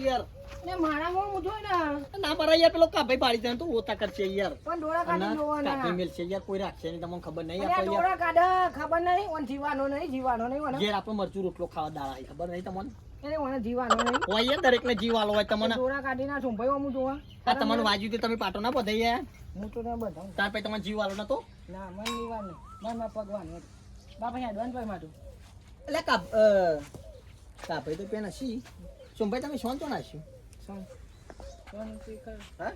યાર ને મારા મોં મુઠો ને ના મારા યાર પેલો કાભાઈ પાડી દે તો રોતા કરશે યાર પણ ડોળા કાઢી જોવાના કાભાઈ મેલ છે યાર કોઈ રાખશે નહીં તમને ખબર નહીં અરે આપણે યાર ડોળા કાઢા ખબર નહીં ઓન જીવાનો નહીં ઓને ઘેર આપણે મરચું રોટલો ખાવા દાડા છે ખબર નહીં તમને એને ઓને જીવાનો નહીં હોય યાર દરેકને જીવ આલો હોય તમને ડોળા કાઢી ના છું ભાઈ હું જોવા આ તમને વાજ્યું તે તમે પાટો ના બધાઈ યાર હું તો ના બધાઉં તાર પછી તમને જીવ આલો નતો ના મન નીવાર નહીં મનમાં ભગવાન બાપા હેડવાન ભાઈ માટું એટલે કાભાઈ તો પેન હશી સોમભાઈ તમે સોન તો નાખ્યું હા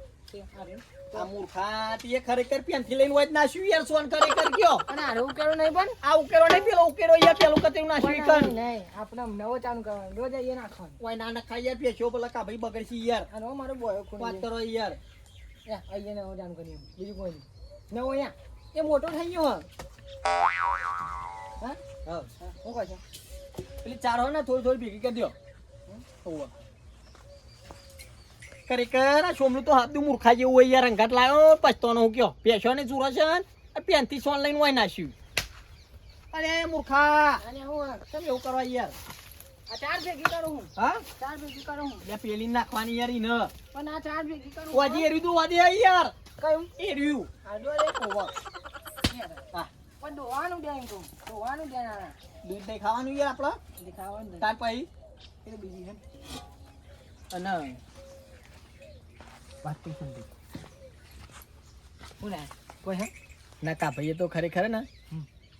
આ મૂર્ખા તે ખરેખર પેનથી લઈને હોય જ નાખ્યું યાર સોન ખરેખર કયો અને આરે ઉકેલો નહીં પણ આ ઉકેરો નહીં પેલો ઉકેરો યાર પેલું કતે નાખ્યું કર નહીં આપણે નવો ચાલુ કરવાનો રોજ આવીએ નાખવાનું ઓય ના ના ખાઈ યાર પેશો પેલા કાભાઈ બગડશી યાર અને મારો બોયો ખૂન વાત કરો યાર આવીએ નવો ચાલુ કરીએ બીજું કોઈ નહીં નવો અહીંયા એ મોટો થઈ ગયો હા હા શું કહે છે પેલી ચાર હોય ને થોડી ભેગી કરી દો ખરેખર આ સોમનું તો હાથનું મૂર્ખા જેવું હોય યાર રંગાટ લાવ્યો પછતોનો હું કયો પેશો ને ચૂરો છે પેનથી સોન લઈને હોય નાખ્યું અરે મૂર્ખા અને હું તમે એવું કરવા યાર આ ચાર ભેગી કરું હું હા ચાર ભેગી કરું હું લે પેલી નાખવાની યાર ઈ ન પણ આ ચાર ભેગી કરું વાજી એર્યું તું વાજી યાર કયું એર્યું આ ડોલે ઓવા હા પણ ડોવાનું દે એમ કહું ડોવાનું દે ના દૂધ દહીં ખાવાનું યાર આપડે દેખાવાનું તાર પછી એ બીજી છે અને વાત તો સમજી હું ના કોઈ હે ના કા ભાઈ તો ખરેખર ને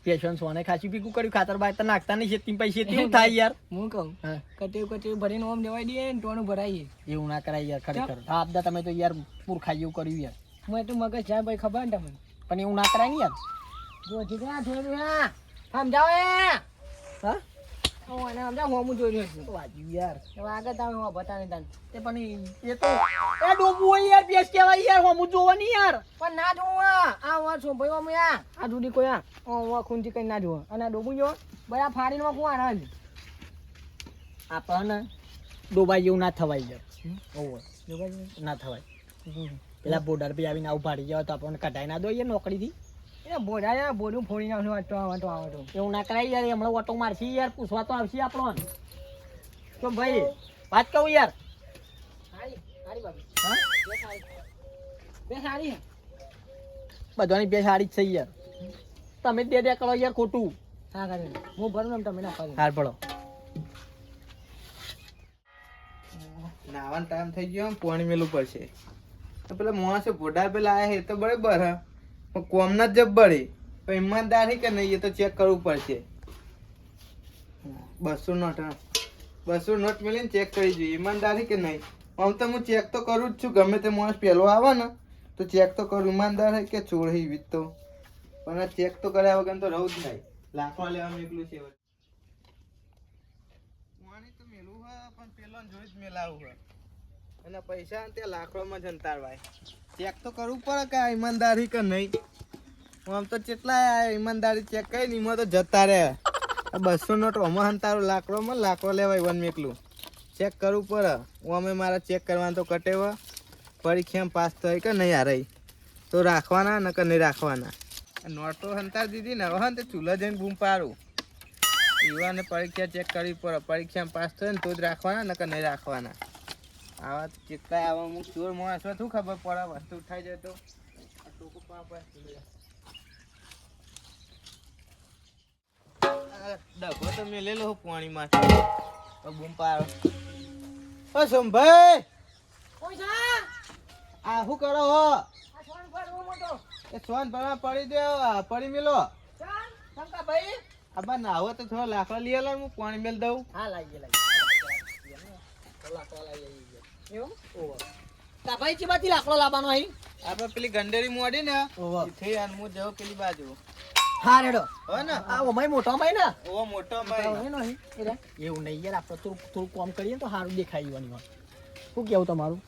પેશન સોને ખાસી ભીગું કર્યું ખાતર બાતર નાખતા નહીં શેતી પૈસે તેવું થાય યાર હું કહું હા કટેવ ભરીને ઓમ દેવાઈ દઈએ ને ટોનું ભરાઈએ એવું ના કરાય યાર ખરેખર હા આપદા તમે તો યાર મૂર્ખા જેવું કર્યું યાર હું તો મગજ જાય ભાઈ ખબર ને તમને પણ એવું ના કરાય ને યાર જો જીગા જોયું હા સમજાવો એ હા હું અને સમજાવ હું જોઈ રહ્યો છું વાજ્યું યાર હવે આગળ તમે હું બતાને તને તે પણ એ તો એ ડોબું હોય યાર બેસ કેવાય યાર હું જોવાની યાર પણ ના જોવા આ વા છો ભાઈ ઓમ આ જુદી કોઈ આ વા ખૂંજી કઈ ના જોવા અને આ ડોબું જો બરા ફાડીને માં કુવા ના આપણને ડોબાઈ જેવું ના થવાય યાર ઓવર ડોબાઈ ના થવાય પેલા બોર્ડર પર આવીને આવું પાડી જાવ તો આપણને કઢાઈ ના દો યાર નોકરીથી એ બોડા બોડું ફોડી નાખનું વાટો એવું ના કરાય યાર હમણાં ઓટો મારશી યાર પૂછવા તો આવશે આપણો તો ભાઈ વાત કહું યાર સારી સારી બાબી હા બે સારી બધાની બે સાડી જ છે યાર તમે જ દે કરો યાર ખોટું હા કરી હું ભરું ને તમે ના કરી હાર પડો નાવાનો ટાઈમ થઈ ગયો પાણી મેલું પડશે તો પેલા માણસો ભોડા પેલા આયા એ તો બરાબર હા પણ કોમના જ જબ્બરે પણ ઈમાનદારી કે નહીં એ તો ચેક કરવું પડશે 200 નોટ મેલીને ચેક કરી જોઈએ ઈમાનદારી કે નહીં આમ તો હું ચેક તો કરું જ છું ગમે તે માણસ પહેલો આવે ને તો ચેક તો કરું ઈમાનદાર હે કે ચોર હે વીત તો પણ આ ચેક તો કર્યા વગર તો રહું જ નહીં લાખો લેવાનું એકલું છે પાણી તો મેલું હે પણ પેલો જોઈ જ મેલાવું હે અને પૈસા ત્યાં લાખોમાં જંતારવાય ચેક તો કરવું પડે કે આ ઈમાનદારી કે નહીં આમ તો કેટલા ઈમાનદારી ચેક કરી ને એમાં તો જતા રહે 200 નોટ ઓમાં હંતારું લાકડોમાં લાકડો લેવાય વન મેકલું ચેક કરવું પડે અમે મારા ચેક કરવાનું તો કટેવ પરીક્ષામાં પાસ થાય કે નહીં હારે તો રાખવાના ને કે નહીં રાખવાના નોટો હંતાર દીધી ને હવે તે ચૂલા જઈને બૂમ પાડું યુવાને પરીક્ષા ચેક કરવી પડે પરીક્ષામાં પાસ થાય ને તો જ રાખવાના ને કે નહીં રાખવાના આવા કેટલા આવા અમુક ચોર માણસ શું ખબર પડે વસ્તુ ઉઠાઈ જાય તો ડબ્બો તો મેલેલો પાણીમાં બૂમ પાડો ઓ સોમભાઈ આ શું કરો હો એ સોન ભરવા પડી દે પડી મેલો ભાઈ આબા નાહો તો થોડો લાકડો લઈ આલો હું પાણી મેલ દઉં હા લાગી એવું કાભાઈ ચીબાથી લાકડો લાવવાનો અહીં આપણે પેલી ગંડેરી મોડી ને ઓહો થઈ અને હું જાઉં પેલી બાજુ હા રેડો હો ને આ ઓમાઈ મોટો માઈ ને ઓ મોટો ભાઈ એવું નહીં યાર આપણે થોડું કામ કરીએ તો સારું દેખાય જવાની વાત શું કેવું તમારું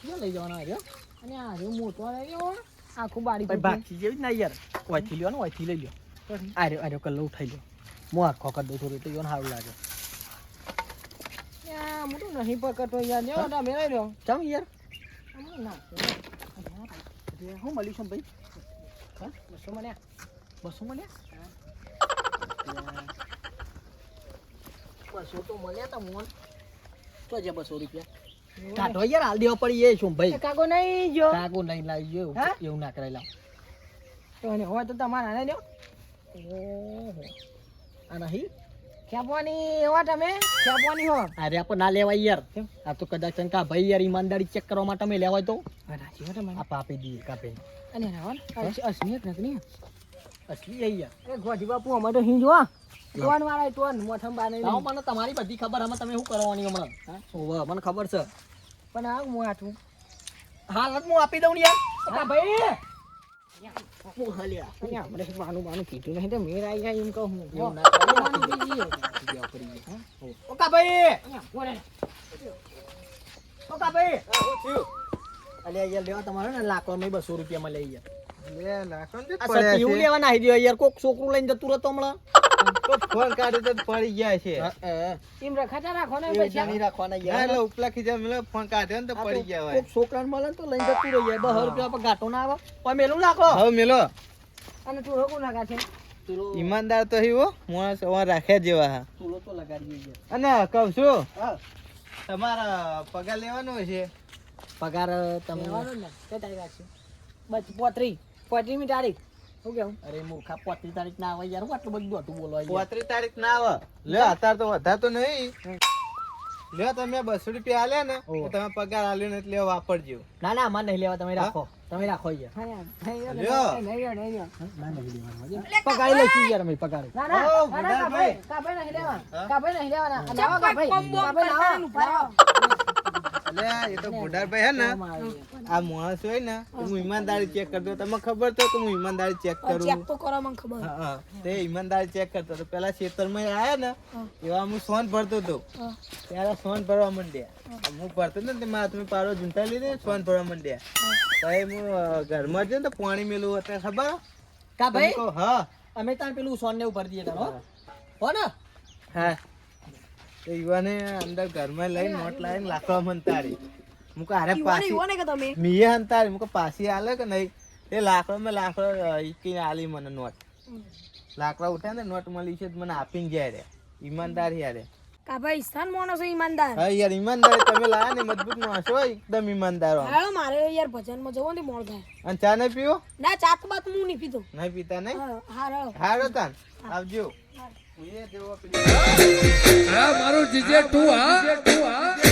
શું લઈ જવાના આવ્યો અને આ જો મોટો આવ્યો આખું બારી ભાઈ બાકી જેવી જ ના યાર ઓયથી લ્યો ને ઓયથી લઈ લ્યો આર્યો કલ્લો ઉઠાઈ લ્યો હું આખો કરી દઉં થોડું એટલે સારું લાગે મોટું નહીં પકડતો યાર લેવો તમે લઈ લો ચમ યાર ના હું મળ્યું છું ભાઈ હા 200 મળ્યા 200 મળ્યા 200 તો મળ્યા તા મોન તો જે 200 રૂપિયા કાઢો યાર હાલ દેવો પડી એ સોમભાઈ કાકો નહીં જો કાકો નહીં લાવી જો હા? એવું ના કરાય લાવ તો ને હોય તો તમારા આને લ્યો ઓહો આ નહીં ખેપવાની એવા તમે ખેપવાની હો અરે આપણે ના લેવાય યાર આ તો કદાચ શંકા ભાઈ યાર ઈમાનદારી ચેક કરવા માટે અમે લેવાય તો રાજી હો તમે આપ આપી દઈએ કાપે અને રાવણ અસનિયત નથી અસલી એ યાર એ ગોઠી બાપુ અમે તો હિંજ હો ટોન વાળા ટોન મોઠમ બાને લાવો મને તમારી બધી ખબર હમણાં તમે શું કરવાની હમણાં ઓવા મને ખબર છે પણ આ મોઠું હાલ જ હું આપી દઉં ને યાર હા ભાઈ હું હલ્યા અહીંયા આપણે બાનું કીધું નહીં તો મેર આવી જાય એમ કહું એવું ના ઓકા ભાઈ ઓકા ભાઈ અલ્યા યાર લેવા તમારે ને લાખો નહીં 200 રૂપિયામાં લઈ યાર લે લાખો ને આ પડ્યા સતી હું છે. લેવા નાહી દ્યો યાર કોક છોકરું લઈને જતું રહેતો હમણાં તો ફોન કાઢ્યો તો પડી ગયા છે એમ રખાતા રાખો ને એ પૈસા જાણી રાખવાના ના, યાર એટલે ઉપલા ખીજા મેલો ફોન કાઢ્યો ને તો પડી ગયા હોય કોક છોકરાને મળે ને તો લઈને જતું રહી જાય 10 રૂપિયા પર ગાંઠો ના આવે પણ મેલું નાખો હવે મેલો અને તું હગું નાખા છે તુલો ઈમાનદાર તો હી હો માણસ અમાર રાખ્યા જેવા હા તુલો તો લગાડીએ યાર અને કહું છું હા તમારા પગાર લેવાનો છે પગાર તમે લેવાનો ને કે તારીખ રાખશે બસ 35મી તારીખ શું કેવું અરે મૂર્ખા 35 તારીખ ના આવે યાર હું આટલું બધું હતું બોલવા યાર 35 તારીખ ના આવે લ્યો અત્યારે તો વધારે તો નહીં લ્યો તમે 200 રૂપિયા આલ્યા ને ઓહ. તો તમે પગાર આલ્યો ને એટલે વાપરજો ના ના અમારે નહીં લેવા તમે રાખો યાર હા યાર લ્યો. નહીં ના નહીં લેવાનું પગાર લઈશું યાર અમે પગાર ના ના ઓ, ના, ના, ભૂદાભાઈ. કાભાઈ નહીં લેવા હા? કાભાઈ નહીં લેવાના લાવો કાભાઈ કાભાઈ લાવો એટલે એ તો બુઢાભાઈ હે ને આ માણસ હોય ને હું ઈમાનદારી ચેક કરતો તમને ખબર તો કે હું ઈમાનદારી ચેક કરું તો કરો મને ખબર હા, હા. તે ઈમાનદારી ચેક કરતો તો પેલા ખેતરમાં આયા ને એવા હું સોન ભરતો હતો ત્યારે સોન ભરવા માંડ્યા હું ભરતો ને તે મારા તમે પારો ઝૂંટા લીધે સોન ભરવા માંડ્યા પછી હું ઘરમાં જ ને તો પાણી મેલું હતા ખબર કા ભાઈ તમને કહું, હા અમે તાર પેલું સોન ને ઉપર દઈએ તારો હો ને હા તો યુવાને અંદર ઘરમાં લઈને નોટ લાવીને લાખવા મનતારી મુક હારે પાછી મીએ હંતારી મુક પાછી આલે કે નહીં એ લાકડો ઈકીને આલી મને નોટ લાકડા ઉઠ્યા ને નોટ મળી છે તો મને આપીને જાય રે ઈમાનદારી યારે કાભાઈ સ્થાન માણસો ઈમાનદાર હા યાર ઈમાનદારી તમે લાયા ને મજબૂત માણસ હોય એકદમ ઈમાનદાર હોય હાલો મારે યાર ભજનમાં જવો ને મોડ થાય અને ચા નહીં પીવો ના ચાત બાત હું નહીં પીતો નહીં પીતા નહીં હારો હારો તાન આવજો એ જેવો પેલો મારું જીજે તું હા